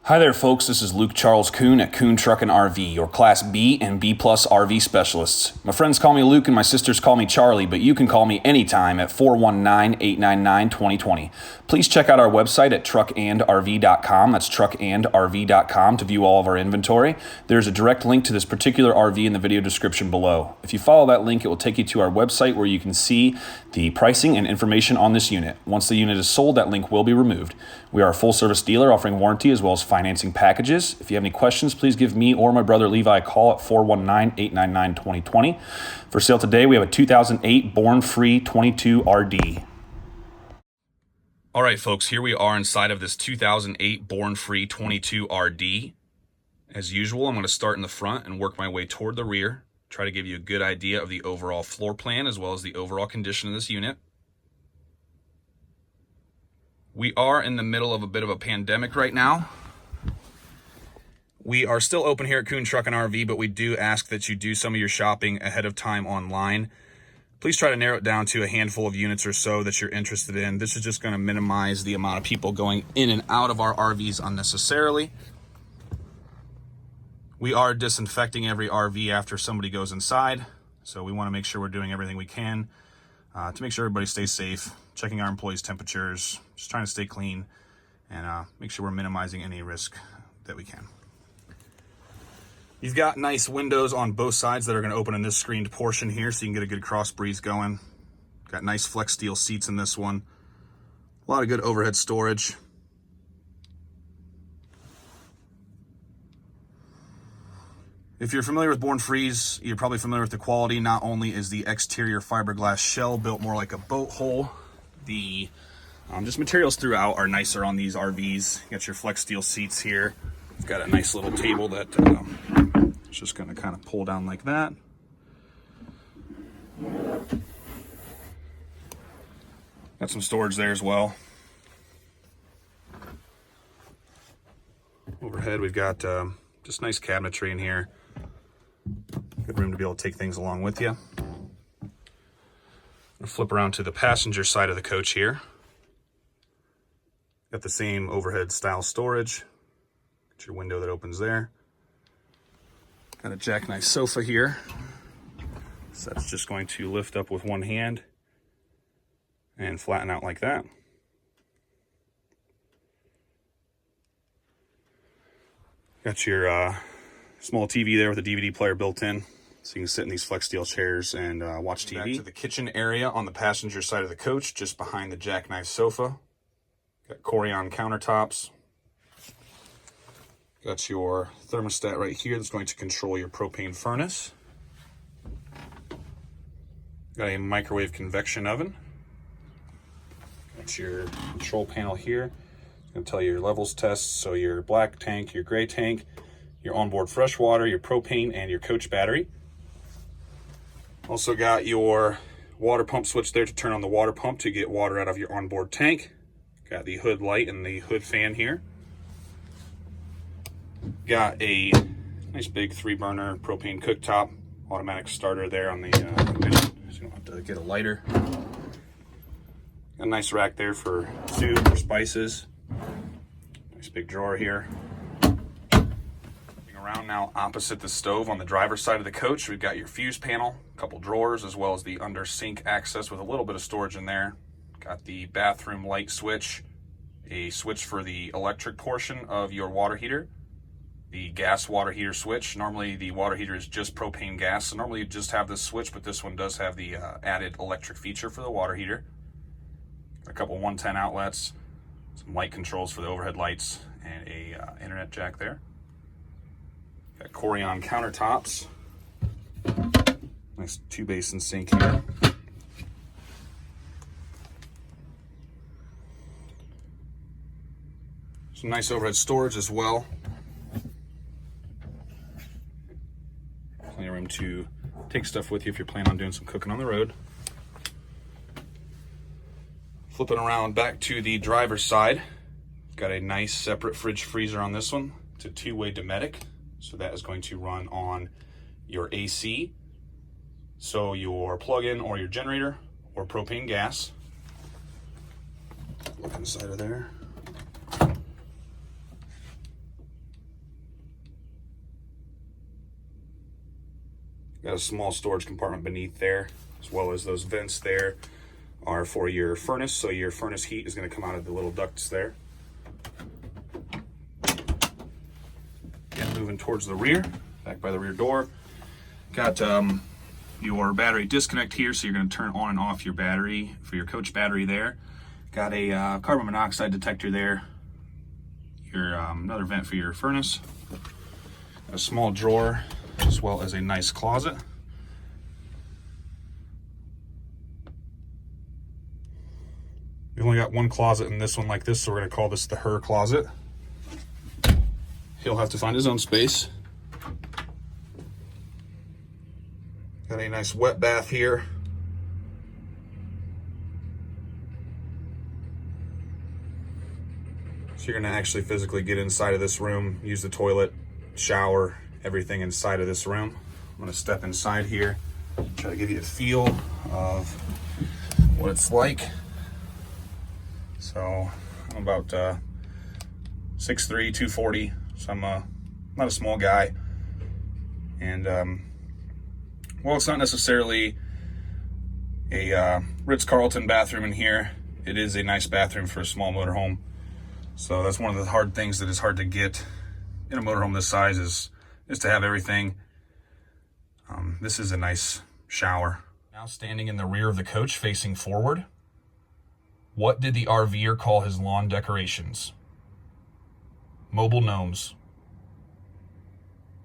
Hi there folks, this is Luke Charles Kuhn at Kuhn Truck and RV, your Class B and B Plus RV specialists. My friends call me Luke and my sisters call me Charlie, but you can call me anytime at 419-899-2020. Please check out our website at truckandrv.com, that's truckandrv.com, to view all of our inventory. There's a direct link to this particular RV in the video description below. If you follow that link, it will take you to our website where you can see the pricing and information on this unit. Once the unit is sold, that link will be removed. We are a full-service dealer offering warranty as well as financing packages. If you have any questions, please give me or my brother Levi a call at 419-899-2020. For sale today, we have a 2008 Born Free 22 RD. All right, folks, here we are inside of this 2008 Born Free 22 RD. As usual, I'm going to start in the front and work my way toward the rear, try to give you a good idea of the overall floor plan as well as the overall condition of this unit. We are in the middle of a bit of a pandemic right now. We are still open here at Kuhn Truck and RV, but we do ask that you do some of your shopping ahead of time online. Please try to narrow it down to a handful of units or so that you're interested in. This is just going to minimize the amount of people going in and out of our RVs unnecessarily. We are disinfecting every RV after somebody goes inside, so we want to make sure we're doing everything we can to make sure everybody stays safe, checking our employees' temperatures, just trying to stay clean and make sure we're minimizing any risk that we can. You've got nice windows on both sides that are going to open in this screened portion here so you can get a good cross breeze going. Got nice flex steel seats in this one. A lot of good overhead storage. If you're familiar with Born Frees, you're probably familiar with the quality. Not only is the exterior fiberglass shell built more like a boat hull, the just materials throughout are nicer on these RVs. You got your flex steel seats here. You've got a nice little table that it's just going to kind of pull down like that. Got some storage there as well. Overhead, we've got just nice cabinetry in here. Good room to be able to take things along with you. I'll flip around to the passenger side of the coach here. Got the same overhead style storage. Got your window that opens there. Got a jackknife sofa here. So that's just going to lift up with one hand and flatten out like that. Got your small TV there with a DVD player built in, so you can sit in these flex steel chairs and watch TV. Back to the kitchen area on the passenger side of the coach, just behind the jackknife sofa. Got Corian countertops. Got your thermostat right here that's going to control your propane furnace. Got a microwave convection oven. Got your control panel here. It's going to tell you your levels tests, so your black tank, your gray tank, your onboard fresh water, your propane, and your coach battery. Also got your water pump switch there to turn on the water pump to get water out of your onboard tank. Got the hood light and the hood fan here. Got a nice big 3-burner propane cooktop, automatic starter there on the ignition, so you don't have to get a lighter. Got a nice rack there for soup or spices. Nice big drawer here. Around now opposite the stove on the driver's side of the coach, we've got your fuse panel, a couple drawers, as well as the under sink access with a little bit of storage in there. Got the bathroom light switch, a switch for the electric portion of your water heater, the gas water heater switch. Normally the water heater is just propane gas, so normally you just have this switch, but this one does have the added electric feature for the water heater. Got a couple 110 outlets, some light controls for the overhead lights, and a internet jack there. Got Corian countertops. Nice 2-basin sink here. Some nice overhead storage as well. Plenty of room to take stuff with you if you're planning on doing some cooking on the road. Flipping around back to the driver's side. Got a nice separate fridge freezer on this one. It's a 2-way Dometic. So that is going to run on your AC, so your plug-in or your generator or propane gas. Look inside of there. Got a small storage compartment beneath there, as well as those vents there are for your furnace. So your furnace heat is going to come out of the little ducts there. And moving towards the rear, back by the rear door. Got your battery disconnect here, so you're going to turn on and off your battery for your coach battery there. Got a carbon monoxide detector there. Your another vent for your furnace. A small drawer, as well as a nice closet. We only got one closet in this one like this, so we're going to call this the her closet. He'll have to find his own space. Got a nice wet bath here. So you're going to actually physically get inside of this room, use the toilet, shower, everything inside of this room. I'm going to step inside here, try to give you a feel of what it's like. So I'm about 6'3", 240, so I'm not a small guy. And well, it's not necessarily a Ritz-Carlton bathroom in here. It is a nice bathroom for a small motorhome. So that's one of the hard things that is hard to get in a motorhome this size is to have everything. This is a nice shower. Now standing in the rear of the coach facing forward. What did the RVer call his lawn decorations? Mobile gnomes.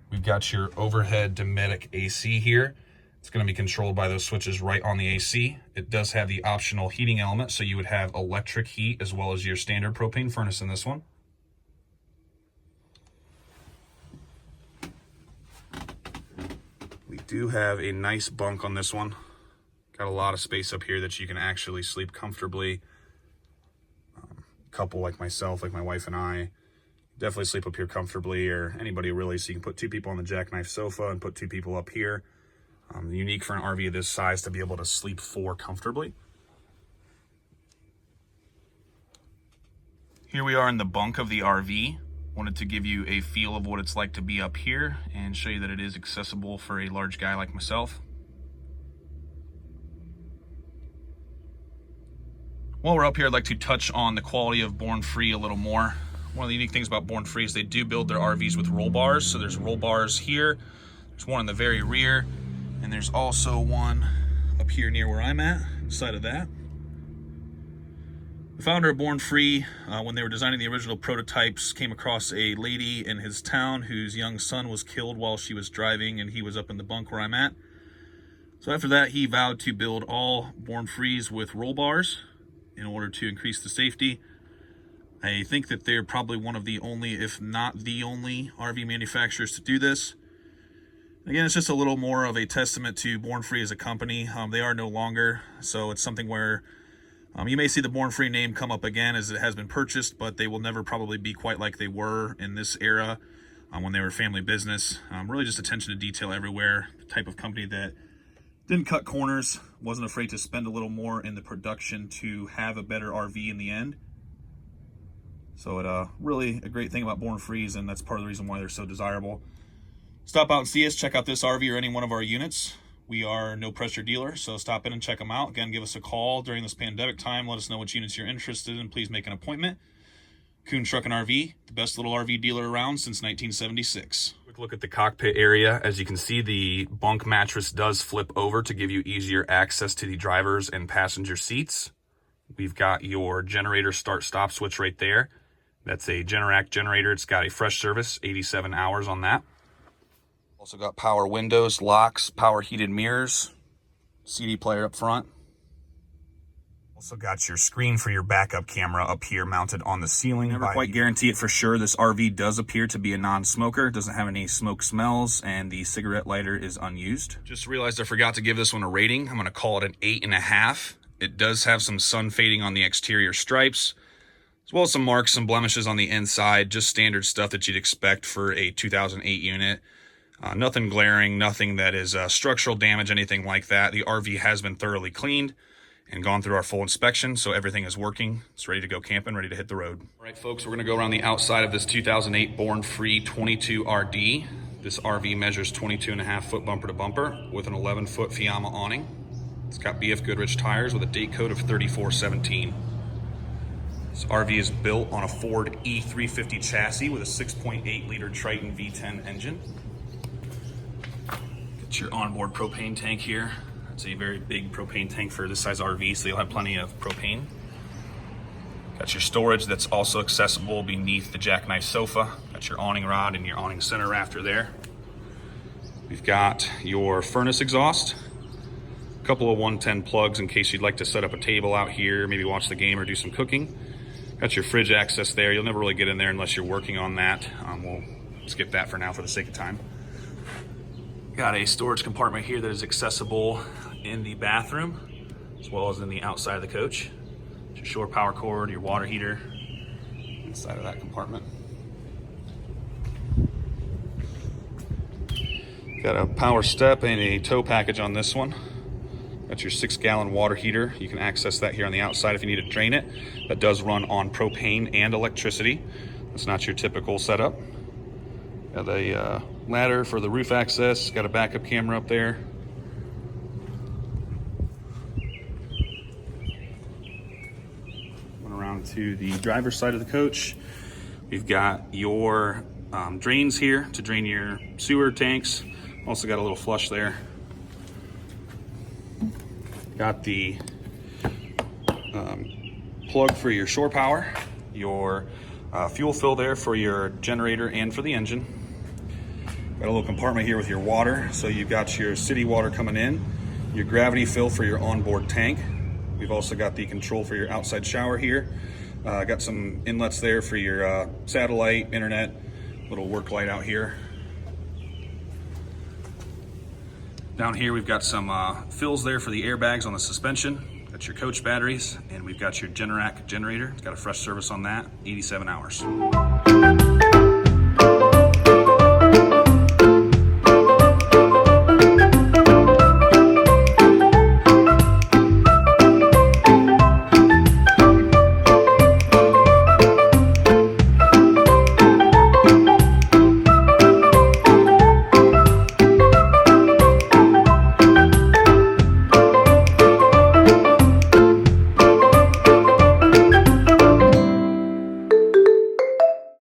We've got your overhead Dometic AC here. It's going to be controlled by those switches right on the AC. It does have the optional heating element, so you would have electric heat as well as your standard propane furnace in this one. We do have a nice bunk on this one. Got a lot of space up here that you can actually sleep comfortably. Couple like myself, like my wife and I, definitely sleep up here comfortably, or anybody really. So you can put two people on the jackknife sofa and put two people up here. Unique for an RV of this size to be able to sleep four comfortably. Here we are in the bunk of the RV. Wanted to give you a feel of what it's like to be up here and show you that it is accessible for a large guy like myself. While we're up here, I'd like to touch on the quality of Born Free a little more. One of the unique things about Born Free is they do build their RVs with roll bars. So there's roll bars here, there's one in the very rear, and there's also one up here near where I'm at, inside of that. The founder of Born Free, when they were designing the original prototypes, came across a lady in his town whose young son was killed while she was driving, and he was up in the bunk where I'm at. So after that, he vowed to build all Born Frees with roll bars in order to increase the safety. I think that they're probably one of the only, if not the only, RV manufacturers to do this. Again, it's just a little more of a testament to Born Free as a company. They are no longer, so it's something where you may see the Born Free name come up again as it has been purchased, but they will never probably be quite like they were in this era when they were family business. Really just attention to detail everywhere. The type of company that didn't cut corners, wasn't afraid to spend a little more in the production to have a better RV in the end. So it really a great thing about Born Frees, and that's part of the reason why they're so desirable. Stop out and see us, check out this RV or any one of our units. We are no pressure dealer, so stop in and check them out. Again, give us a call during this pandemic time. Let us know which units you're interested in. Please make an appointment. Kuhn Truck and RV, the best little RV dealer around since 1976. Quick look at the cockpit area. As you can see, the bunk mattress does flip over to give you easier access to the driver's and passenger seats. We've got your generator start-stop switch right there. That's a Generac generator. It's got a fresh service, 87 hours on that. Also got power windows, locks, power heated mirrors, CD player up front. Also got your screen for your backup camera up here mounted on the ceiling. Never quite guarantee it for sure. This RV does appear to be a non-smoker. Doesn't have any smoke smells, and the cigarette lighter is unused. Just realized I forgot to give this one a rating. I'm going to call it an 8.5. It does have some sun fading on the exterior stripes, as well as some marks, some blemishes on the inside. Just standard stuff that you'd expect for a 2008 unit. Nothing glaring, nothing that is structural damage, anything like that. The RV has been thoroughly cleaned and gone through our full inspection, so everything is working. It's ready to go camping, ready to hit the road. All right, folks, we're going to go around the outside of this 2008 Born Free 22RD. This RV measures 22.5 foot bumper to bumper with an 11-foot Fiamma awning. It's got BF Goodrich tires with a date code of 3417. This RV is built on a Ford E350 chassis with a 6.8 liter Triton V10 engine. Get your onboard propane tank here. It's a very big propane tank for this size RV, so you'll have plenty of propane. Got your storage that's also accessible beneath the jackknife sofa. Got your awning rod and your awning center rafter there. We've got your furnace exhaust. A couple of 110 plugs in case you'd like to set up a table out here, maybe watch the game or do some cooking. Got your fridge access there. You'll never really get in there unless you're working on that. We'll skip that for now for the sake of time. Got a storage compartment here that is accessible in the bathroom as well as in the outside of the coach. Your shore power cord, your water heater inside of that compartment. Got a power step and a tow package on this one. Got your 6-gallon water heater. You can access that here on the outside if you need to drain it. That does run on propane and electricity. That's not your typical setup. Got a ladder for the roof access. Got a backup camera up there. Went around to the driver's side of the coach. We've got your drains here to drain your sewer tanks. Also got a little flush there. Got the plug for your shore power, your fuel fill there for your generator and for the engine. Got a little compartment here with your water. So you've got your city water coming in, your gravity fill for your onboard tank. We've also got the control for your outside shower here. Got some inlets there for your satellite, internet, little work light out here. Down here we've got some fills there for the airbags on the suspension. Got your coach batteries, and we've got your Generac generator. It's got a fresh service on that, 87 hours.